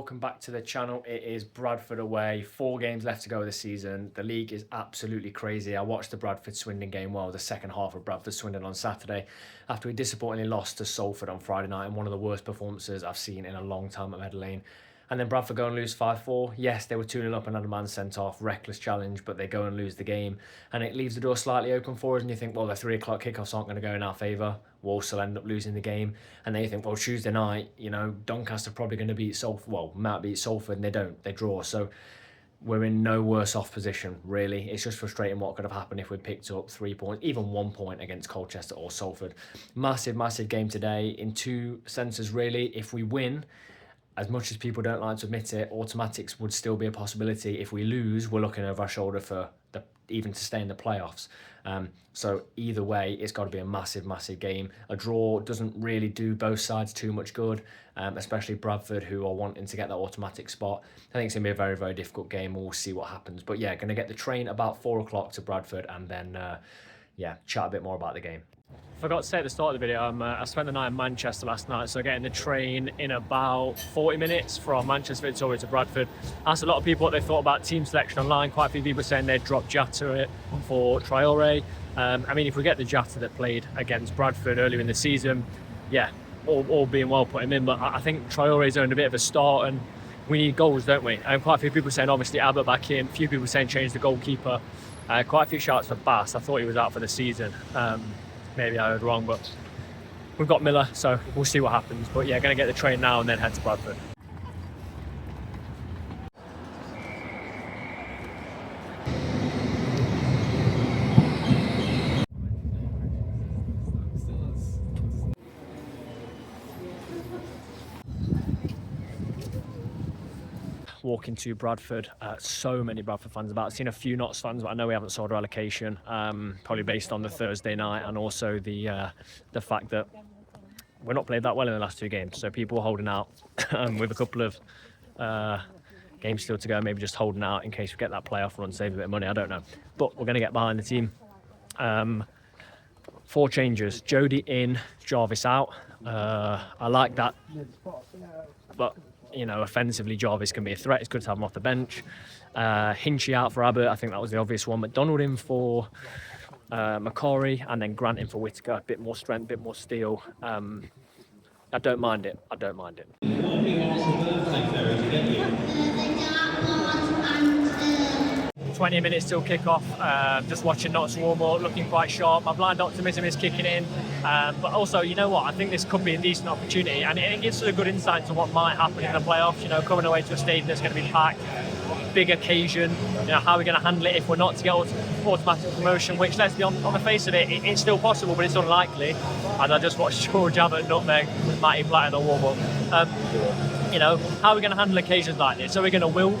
welcome back to the channel. It is Bradford away, 4 games left to go this season. The league is absolutely crazy. I watched the Bradford-Swindon game, the second half of Bradford-Swindon on Saturday, after we disappointingly lost to Salford on Friday night, and one of the worst performances I've seen in a long time at Meadow Lane. And then Bradford go and lose 5-4. Yes, they were 2-0 up and had a man sent off, reckless challenge, but they go and lose the game. And it leaves the door slightly open for us, and you think, well, the 3 o'clock kickoffs aren't going to go in our favour. Walsall end up losing the game. And then you think, well, Tuesday night, Doncaster are probably going to beat Salford. Well, might beat Salford, and they don't. They draw. So we're in no worse off position, really. It's just frustrating what could have happened if we'd picked up 3 points, even 1 point against Colchester or Salford. Massive, massive game today in 2 senses, really. If we win, as much as people don't like to admit it, automatics would still be a possibility. If we lose, we're looking over our shoulder for even to stay in the playoffs. So either way, it's got to be a massive, massive game. A draw doesn't really do both sides too much good, especially Bradford, who are wanting to get that automatic spot. I think it's going to be a very, very difficult game. We'll see what happens. But yeah, going to get the train about 4 o'clock to Bradford, and then, chat a bit more about the game. Forgot to say at the start of the video, I spent the night in Manchester last night, so getting the train in about 40 minutes from Manchester Victoria to Bradford. Asked a lot of people what they thought about team selection online. Quite a few people saying they'd drop Jata for Traore. If we get the Jata that played against Bradford earlier in the season, yeah, all being well, put him in. But I think Traore's earned a bit of a start, and we need goals, don't we? And quite a few people saying obviously Abbott back in. A few people saying change the goalkeeper. Quite a few shouts for Bass. I thought he was out for the season. Maybe I heard wrong, but we've got Miller, so we'll see what happens. But yeah, going to get the train now and then head to Bradford. Walking to Bradford, so many Bradford fans about. I've seen a few Notts fans, but I know we haven't sold our allocation, probably based on the Thursday night and also the fact that we're not played that well in the last 2 games. So people are holding out with a couple of games still to go, maybe just holding out in case we get that playoff run, save a bit of money, I don't know. But we're going to get behind the team. 4 changes, Jody in, Jarvis out. I like that, but offensively, Jarvis can be a threat. It's good to have him off the bench. Hinchy out for Abbott. I think that was the obvious one. McDonald in for McCorry, and then Grant in for Whittaker. A bit more strength, a bit more steel. I don't mind it. 20 minutes till kick-off. Just watching Notts warm up, looking quite sharp. My blind optimism is kicking in. But also, you know what? I think this could be a decent opportunity, and it gives us a good insight into what might happen in the playoffs. Coming away to a stadium that's going to be packed, big occasion. How are we going to handle it if we're not to get automatic promotion? Which, let's be on the face of it, it's still possible, but it's unlikely. And I just watched George Abbott nutmeg with Matty Blatt in the warm-up. How are we going to handle occasions like this? Are we going to wilt,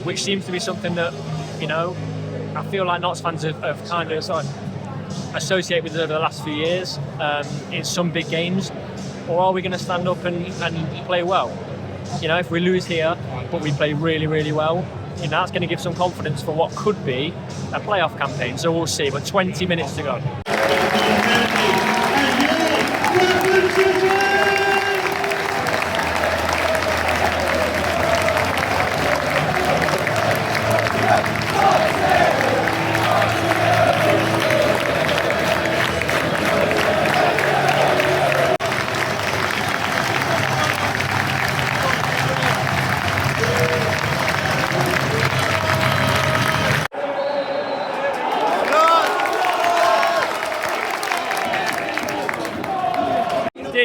which seems to be something that I feel like Notts fans have kind of associated with it over the last few years in some big games, or are we going to stand up and play well? If we lose here, but we play really, really well, that's going to give some confidence for what could be a playoff campaign. So we'll see. But 20 minutes to go.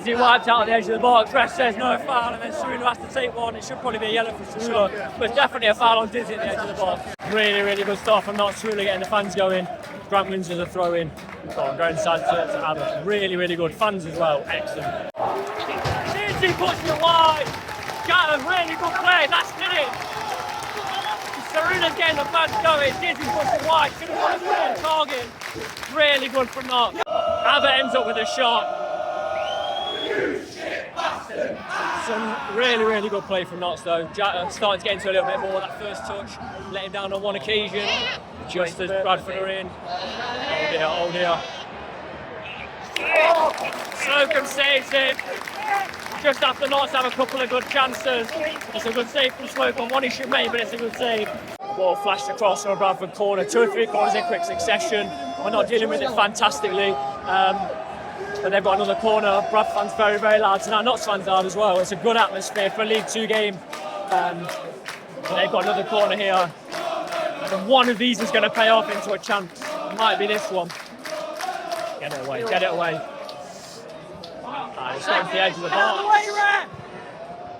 He wiped out at the edge of the box. Ref says no foul, and then Cerullo has to take one. It should probably be a yellow for Cerullo, but it's definitely a foul on Dizzy at the edge of the box. Really, really good stuff from Notts. Cerullo getting the fans going. Grant wins as a throw-in. Going inside to Abbott. Really, really good. Fans as well. Excellent. Dizzy pushing it wide. Got a really good play. That's it. Cerullo's getting the fans going. Dizzy pushing wide. Should have won a target. Really good from Notts. Abbott ends up with a shot. Some really, really good play from Notts though. Starting to get into a little bit more. That first touch, let him down on one occasion, just as Bradford are in. Oh dear. Slocum saves it. just after Notts have a couple of good chances. It's a good save from Swope on one he should make, but it's a good save. Ball flashed across from a Bradford corner, 2 or 3 corners in quick succession. We're not dealing with it fantastically. But they've got another corner. Bradford fans very, very loud tonight. Notts fans loud as well. It's a good atmosphere for a League 2 game. They've got another corner here. And one of these is going to pay off into a chance. It might be this one. Get it away, get it away. It's going to the edge of the bar.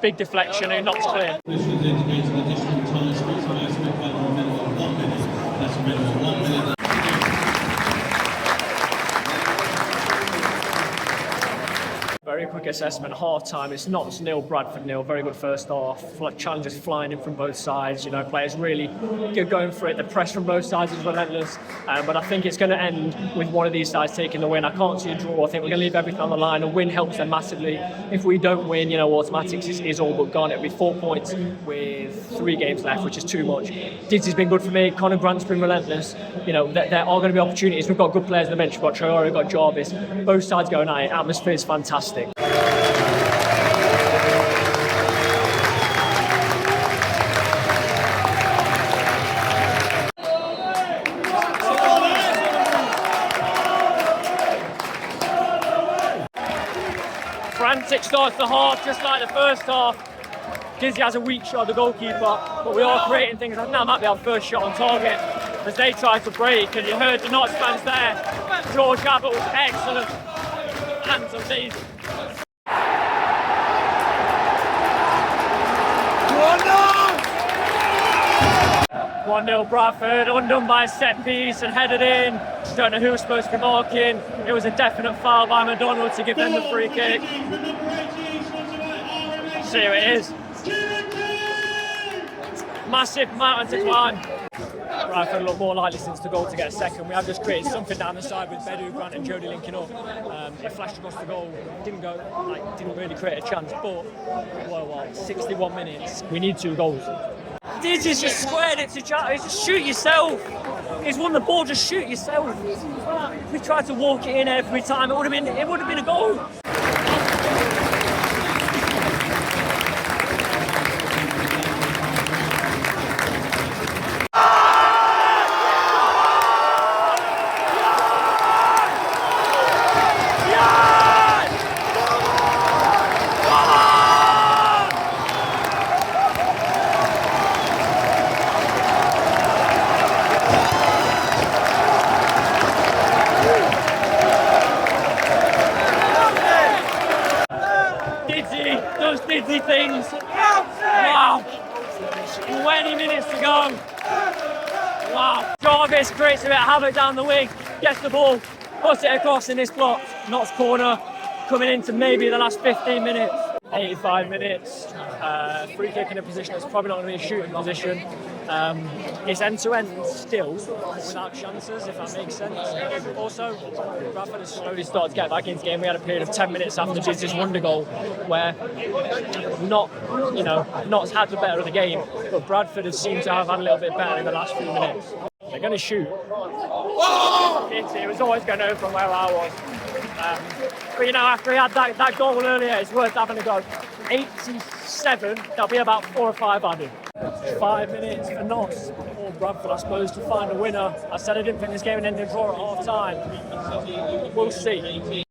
Big deflection, and Notts clear. This is indicating additional time. Sports announcement by a minimum of 1 minute. That's a minimum of 1 minute. Very quick assessment, half time. It's Notts 0, Bradford 0. Very good first half. Challenges flying in from both sides. You know, players really going for it. The press from both sides is relentless. But I think it's going to end with one of these sides taking the win. I can't see a draw. I think we're going to leave everything on the line. A win helps them massively. If we don't win, you know, automatics is all but gone. It'll be 4 points with 3 games left, which is too much. Diddy's been good for me. Conor Grant's been relentless. You know, there are going to be opportunities. We've got good players on the bench. We've got Traore, we've got Jarvis. Both sides going at it. Atmosphere is fantastic. Frantic starts the half, just like the first half. Dizzy has a weak shot, the goalkeeper, but we are creating things. I think that might be our first shot on target as they try to break, and you heard the Notts fans there. George Abbott was excellent. Hands on these. 1-0 Bradford, undone by a set piece and headed in. Don't know who was supposed to be marking. It was a definite foul by McDonald to give them the free kick. See who it is. Massive mountain to climb. Bradford look more likely since the goal to get a second. We have just created something down the side with Bedu, Grant and Jody linking up. It flashed across the goal, didn't really create a chance, but 61 minutes, we need 2 goals. Dizzy's just squared it to Jack. Just shoot yourself. He's won the ball. Just shoot yourself. If we tried to walk it in every time, it would have been a goal. Dizzy things. Wow. 20 minutes to go. Wow. Jarvis creates a bit of havoc down the wing, gets the ball, puts it across in this block. Notts corner coming into maybe the last 15 minutes. 85 minutes. Free kick in a position that's probably not going to be a shooting position. It's end-to-end still, without chances, if that makes sense. Also, Bradford has slowly started to get back into the game. We had a period of 10 minutes after Dizzy's wonder goal where Notts had the better of the game, but Bradford has seemed to have had a little bit better in the last few minutes. They're going to shoot. It was always going over from where I was. But you know, after he had that goal earlier, it's worth having a go. 87, there'll be about 4 or 5 added. 5 minutes for Notts or Bradford, I suppose, to find a winner. I said I didn't think this game would end in a draw at half time. We'll see.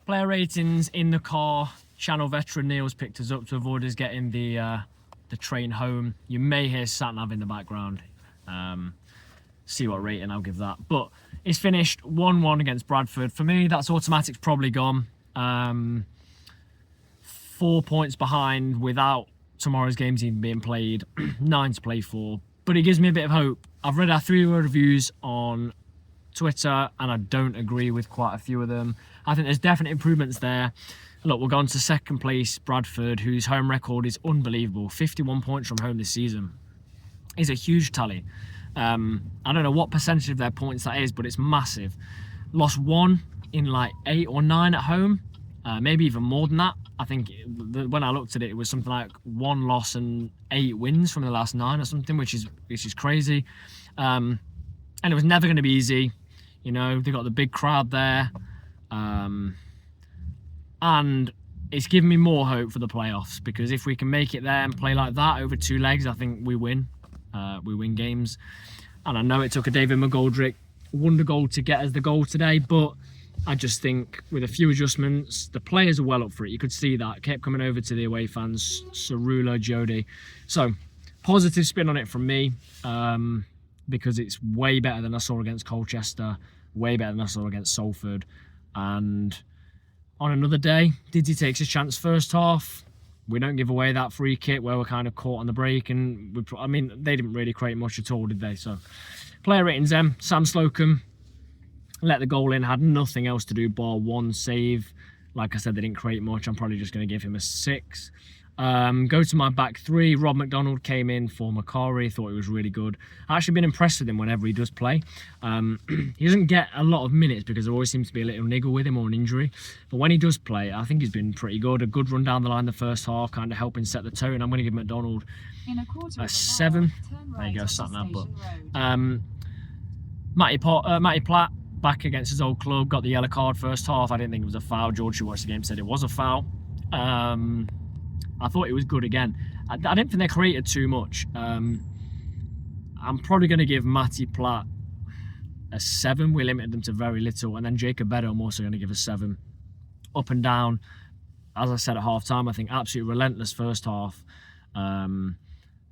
Player ratings in the car. Channel veteran Neil's picked us up to avoid us getting the train home. You may hear sat-nav in the background. See what rating I'll give that. But it's finished 1-1 against Bradford. For me, that's automatic's probably gone. 4 points behind without tomorrow's games even being played. 9 to play for. But it gives me a bit of hope. I've read our 3-word reviews on Twitter and I don't agree with quite a few of them. I think there's definite improvements there. Look, we'll go on to second place Bradford, whose home record is unbelievable. 51 points from home this season. It's a huge tally. I don't know what percentage of their points that is, but it's massive. Lost 1 in like 8 or 9 at home, maybe even more than that. I think when I looked at it, it was something like 1 loss and 8 wins from the last 9 or something, which is crazy. And it was never going to be easy. You know, they got the big crowd there. And it's given me more hope for the playoffs, because if we can make it there and play like that over 2 legs, I think we win. We win games. And I know it took a David McGoldrick wonder goal to get us the goal today, but I just think with a few adjustments, the players are well up for it. You could see that. Kept coming over to the away fans, Cerula, Jody. So, positive spin on it from me, because it's way better than I saw against Colchester, way better than I saw against Salford. And on another day, Diddy takes his chance first half. We don't give away that free kick where we're kind of caught on the break, and they didn't really create much at all, did they? So, player ratings then, Sam Slocum let the goal in, had nothing else to do bar 1 save. Like I said, they didn't create much. I'm probably just going to give him a 6. Go to my back 3. Rob McDonald came in for Macari. Thought he was really good. I've actually been impressed with him whenever he does play. He doesn't get a lot of minutes because there always seems to be a little niggle with him or an injury. But when he does play, I think he's been pretty good. A good run down the line the first half, kind of helping set the tone. I'm going to give McDonald a 7. There you go, sat nav. But Matty Platt back against his old club, got the yellow card first half. I didn't think it was a foul. George, who watched the game, said it was a foul. I thought it was good again. I didn't think they created too much. I'm probably going to give Matty Platt a 7. We limited them to very little. And then Jacob Beddoe, I'm also going to give a 7. Up and down. As I said at half time, I think absolutely relentless first half.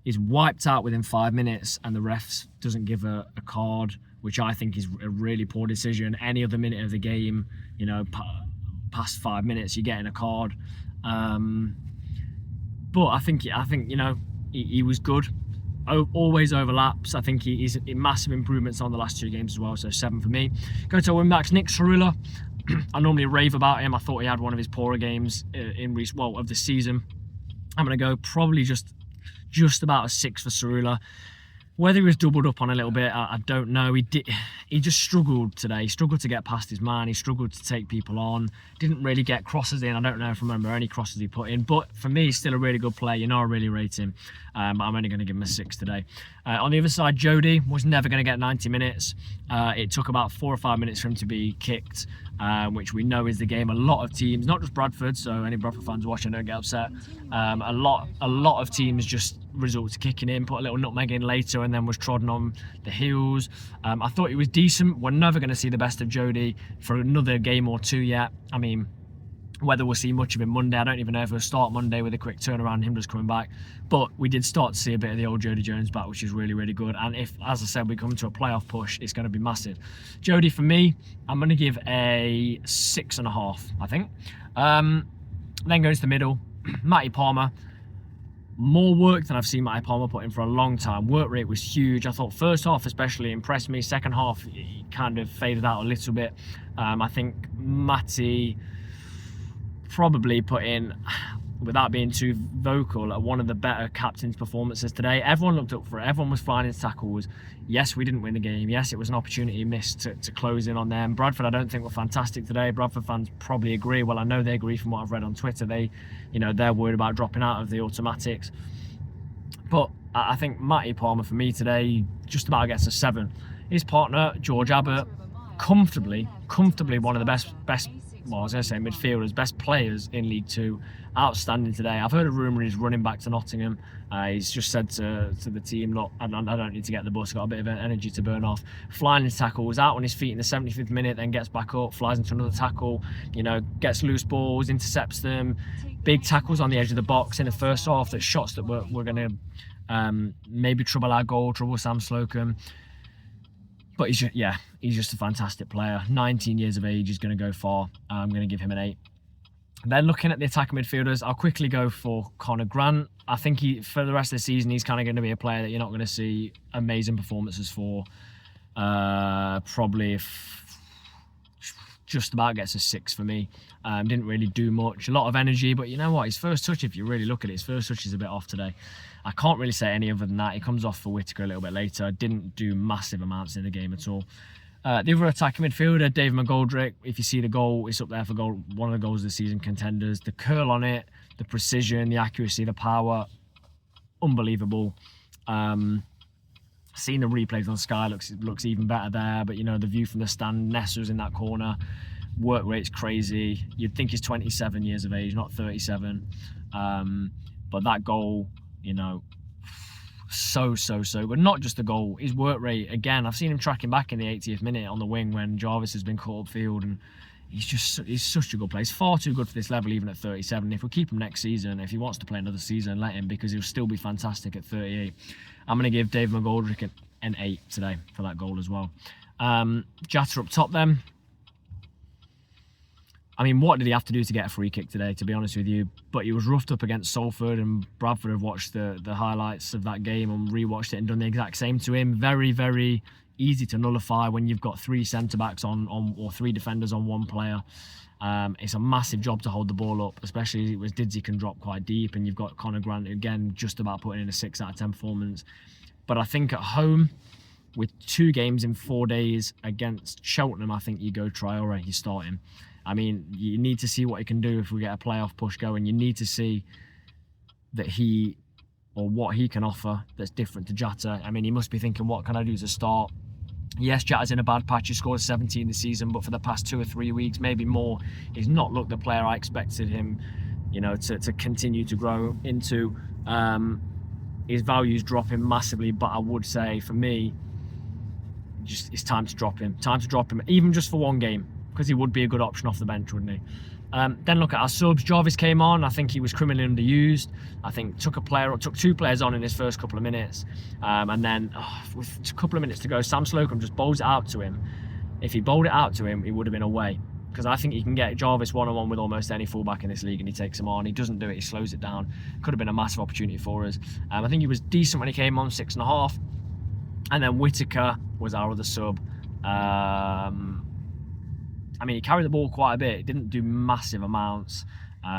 He's wiped out within 5 minutes and the refs doesn't give a card, which I think is a really poor decision. Any other minute of the game, you know, past 5 minutes, you're getting a card. But I think you know, he was good. Always overlaps. I think he's massive improvements on the last 2 games as well. So 7 for me. Go to win backs. Nick Cerula. I normally rave about him. I thought he had one of his poorer games of the season. I'm going to go probably just about a 6 for Cerula. Whether he was doubled up on a little bit, I don't know. He just struggled today. He struggled to get past his man. He struggled to take people on. Didn't really get crosses in. I don't know if I remember any crosses he put in. But for me, he's still a really good player. You know, I really rate him. I'm only going to give him a 6 today. On the other side, Jody was never going to get 90 minutes. It took about 4 or 5 minutes for him to be kicked, which we know is the game. A lot of teams, not just Bradford, so any Bradford fans watching, don't get upset. A lot of teams just resort to kicking in, put a little nutmeg in later, and then was trodden on the heels. I thought he was decent. We're never going to see the best of Jody for another game or 2 yet. I mean, whether we'll see much of him Monday, I don't even know if we'll start Monday with a quick turnaround, him just coming back. But we did start to see a bit of the old Jody Jones back, which is really, really good. And if, as I said, we come to a playoff push, it's going to be massive. Jody, for me, I'm going to give a 6.5, I think. Then goes to the middle. Matty Palmer. More work than I've seen Matty Palmer put in for a long time. Work rate was huge. I thought first half especially impressed me. Second half, he kind of faded out a little bit. I think Matty probably put in, without being too vocal, one of the better captain's performances today. Everyone looked up for it. Everyone was flying into tackles. Yes, we didn't win the game. Yes, it was an opportunity missed to close in on them. Bradford, I don't think were fantastic today. Bradford fans probably agree. Well, I know they agree from what I've read on Twitter. They're worried about dropping out of the automatics. But I think Matty Palmer for me today just about gets a 7. His partner, George Abbott, comfortably one of the best well, I was going to say midfielders, best players in League Two. Outstanding today. I've heard a rumour he's running back to Nottingham. He's just said to the team, look, I don't need to get the bus, got a bit of energy to burn off. Flying into tackle, was out on his feet in the 75th minute, then gets back up, flies into another tackle, gets loose balls, intercepts them. Big tackles on the edge of the box in the first half, that shots that were going to maybe trouble our goal, trouble Sam Slocum. But he's just a fantastic player. 19 years of age, he's going to go far. I'm going to give him an 8. Then looking at the attacking midfielders, I'll quickly go for Connor Grant. I think for the rest of the season, he's kind of going to be a player that you're not going to see amazing performances for. Probably just about gets a 6 for me. Didn't really do much. A lot of energy, but you know what? His first touch, if you really look at it, his first touch is a bit off today. I can't really say any other than that. He comes off for Whittaker a little bit later. Didn't do massive amounts in the game at all. The other attacking midfielder, Dave McGoldrick, if you see the goal, it's up there for one of the goals of the season contenders. The curl on it, the precision, the accuracy, the power, unbelievable. Seeing the replays on Sky looks even better there, but the view from the stand, Nessa's in that corner, work rate's crazy. You'd think he's 27 years of age, not 37. But that goal, so good. Not just the goal, his work rate, again, I've seen him tracking back in the 80th minute on the wing when Jarvis has been caught upfield, and he's such a good player. He's far too good for this level even at 37. If we keep him next season, if he wants to play another season, let him, because he'll still be fantastic at 38. I'm going to give Dave McGoldrick an 8 today for that goal as well. Jatta up top then. I mean, what did he have to do to get a free kick today, to be honest with you? But he was roughed up against Salford, and Bradford have watched the highlights of that game and rewatched it and done the exact same to him. Very, very easy to nullify when you've got 3 centre-backs or 3 defenders on 1 player. It's a massive job to hold the ball up, especially as Didsey can drop quite deep, and you've got Connor Grant, again, just about putting in a 6 out of 10 performance. But I think at home, with 2 games in 4 days against Cheltenham, I think you go Traore, you start him. I mean, you need to see what he can do if we get a playoff push going. You need to see that what he can offer that's different to Jatta. I mean, he must be thinking, what can I do to start? Yes, Jatta's in a bad patch. He scored 17 this season, but for the past 2 or 3 weeks, maybe more, he's not looked the player I expected him, to continue to grow into. His value's dropping massively, but I would say, for me, it's time to drop him. Time to drop him, even just for 1 game, because he would be a good option off the bench, wouldn't he? Then look at our subs. Jarvis came on. I think he was criminally underused. I think took 2 players on in his first couple of minutes. And then with a couple of minutes to go, Sam Slocum just bowls it out to him. If he bowled it out to him, he would have been away. Because I think he can get Jarvis one-on-one with almost any fullback in this league, and he takes him on. He doesn't do it. He slows it down. Could have been a massive opportunity for us. I think he was decent when he came on, 6.5. And then Whittaker was our other sub. I mean, he carried the ball quite a bit. He didn't do massive amounts.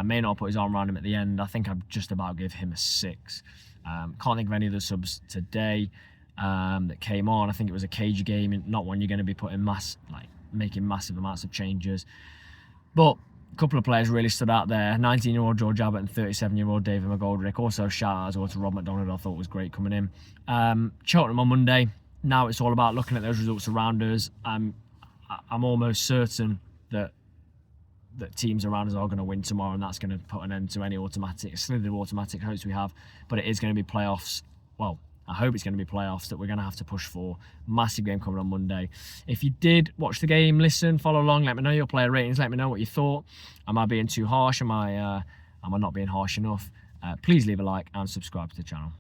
Maynard put his arm around him at the end. I think I'd just about give him a 6. Can't think of any of the subs today that came on. I think it was a cage game, not one you're going to be putting making massive amounts of changes. But a couple of players really stood out there. 19-year-old George Abbott and 37-year-old David McGoldrick. Also, shout out to Rob McDonald, I thought was great coming in. Cheltenham on Monday. Now it's all about looking at those results around us. I'm almost certain that teams around us are going to win tomorrow, and that's going to put an end to any slither automatic hopes we have. But it is going to be playoffs. Well, I hope it's going to be playoffs that we're going to have to push for. Massive game coming on Monday. If you did watch the game, listen, follow along, let me know your player ratings, let me know what you thought. Am I being too harsh? Am I not being harsh enough? Please leave a like and subscribe to the channel.